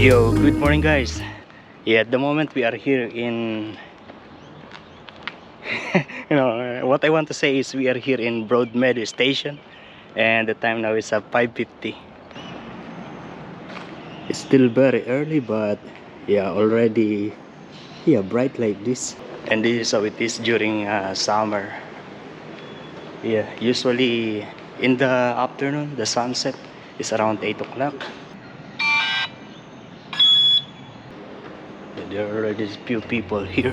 Yo, good morning guys. Yeah, at the moment we are here in what I want to say is we are here in Broadmeadow Station, and the time now is 5:50. It's still very early, but yeah, already bright like this. And this is how it is during summer. Yeah, usually in the afternoon the sunset is around 8 o'clock. There are already few people here.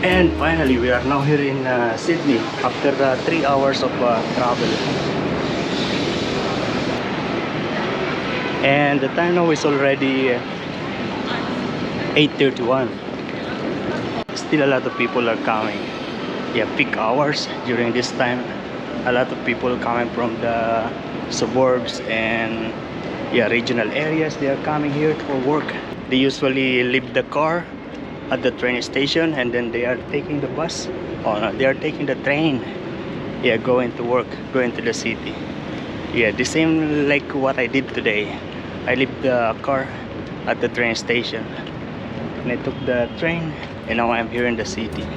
And finally, we are now here in Sydney after 3 hours of travel. And the time now is already 8:31. Still a lot of people are coming. Yeah, peak hours during this time. A lot of people coming from the suburbs and regional areas. They are coming here for work. They usually leave the car at the train station and then they are taking the bus, or no, they are taking the train, going to work, going to the city. The same like what I did today. I left the car at the train station and I took the train, and now I'm here in the city.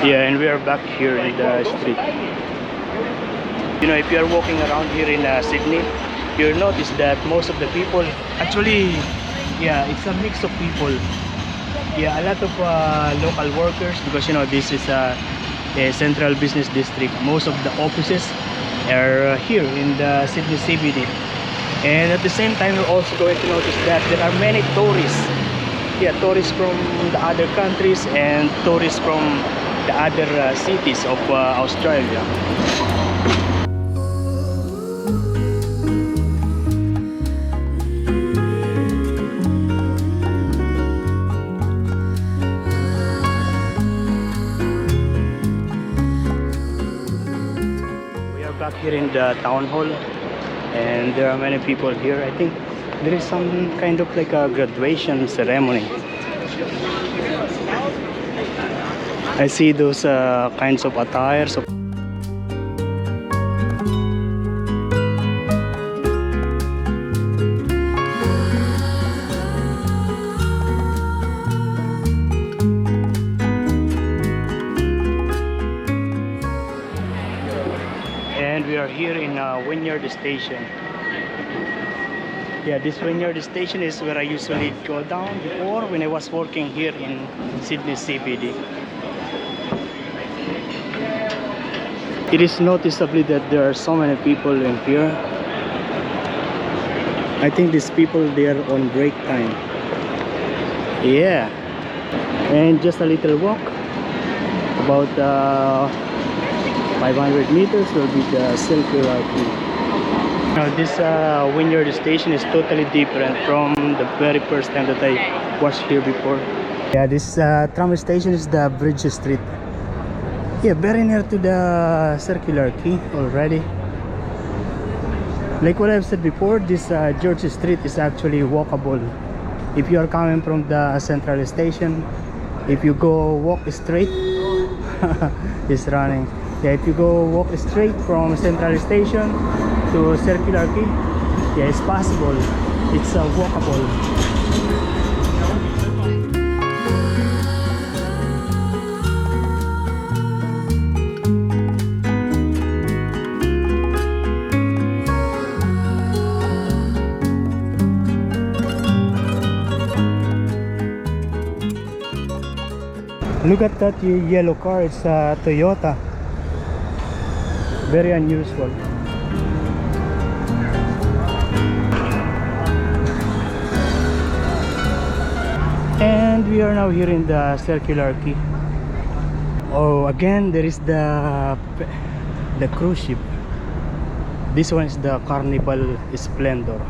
And we are back here in the street. If you are walking around here in Sydney, you'll notice that most of the people, actually, it's a mix of people. A lot of local workers, because this is a central business district. Most of the offices are here in the Sydney CBD. And at the same time, you're also going to notice that there are many tourists. Tourists from the other countries and tourists from the other cities of Australia. We are back here in the town hall, and there are many people here. I think there is some kind of like a graduation ceremony. I see those kinds of attires. are here in Wynyard Station. Yeah, this Wynyard Station is where I usually go down before when I was working here in Sydney CBD. It is noticeably that there are so many people in here. I think these people, they are on break time. Yeah, and just a little walk, about 500 meters will be the circular quay. Now this Wynyard Station is totally different from the very first time that I was here before. Yeah, this tram station is the Bridge Street. Yeah, very near to the circular quay already. Like what I've said before, this George Street is actually walkable. If you are coming from the central station, if you go walk straight, it's running. Yeah, if you go walk straight from central station to circular quay, yeah, it's possible. It's walkable. Look at that yellow car, it's a Toyota. Very unusual. And we are now here in the circular quay. Oh, again there is the cruise ship. This one is the Carnival Splendor,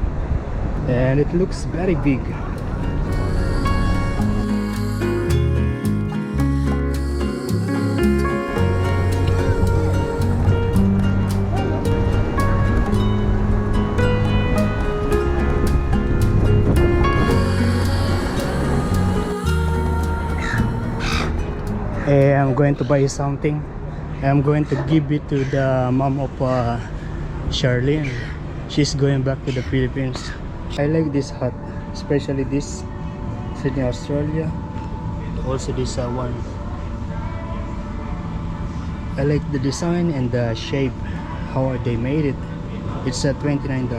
and it looks very big. I'm going to buy something. I'm going to give it to the mom of Charlene. She's going back to the Philippines. I like this hat, especially this Sydney, Australia. Also this one. I like the design and the shape, how they made it. It's $29.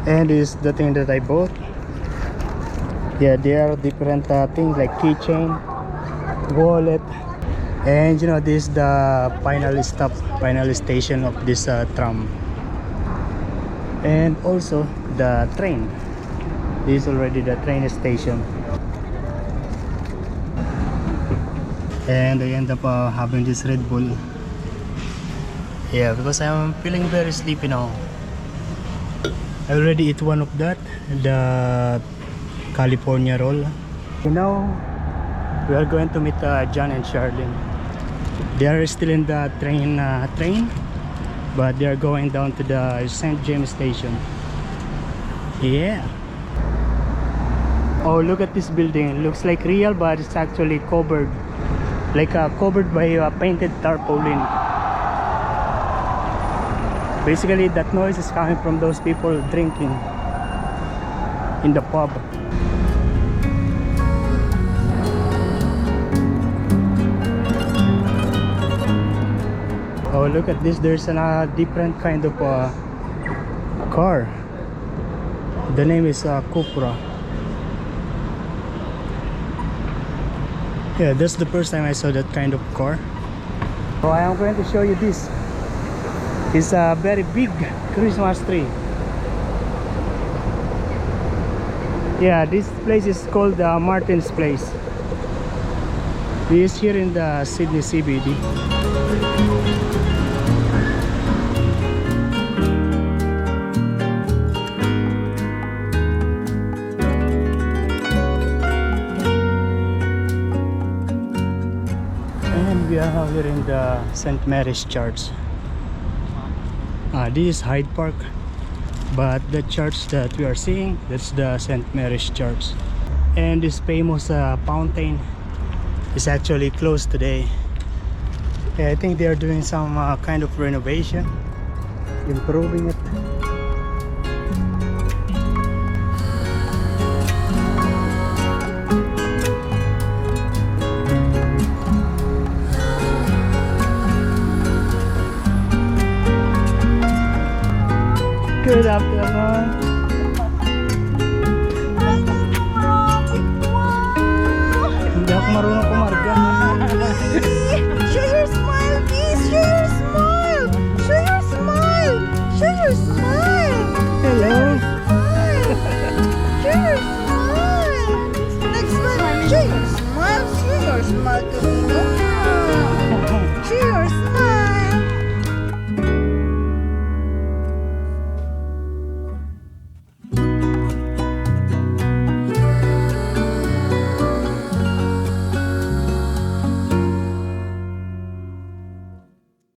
And this is the thing that I bought. Yeah, there are different things like keychain, wallet, and you know, this is the final stop, final station of this tram, and also the train. This is already the train station, and I end up having this Red Bull. Yeah, because I'm feeling very sleepy now. I already eat one of that, the California roll. You know, we are going to meet John and Charlene. They are still in the train, but they are going down to the St. James station. Yeah. Oh, look at this building. It looks like real, but it's actually covered, like covered by a painted tarpaulin. Basically, that noise is coming from those people drinking in the pub. Oh, look at this. There's a different kind of car. The name is Cupra. Yeah, that's the first time I saw that kind of car. So I am going to show you this. It's a very big Christmas tree. Yeah, this place is called Martin's Place. This is here in the Sydney CBD. And we are now here in the St. Mary's Church. This is Hyde Park, but the church that we are seeing, that's the St. Mary's Church. And this famous fountain is actually closed today. Yeah, I think they are doing some kind of renovation, improving it. Good afternoon.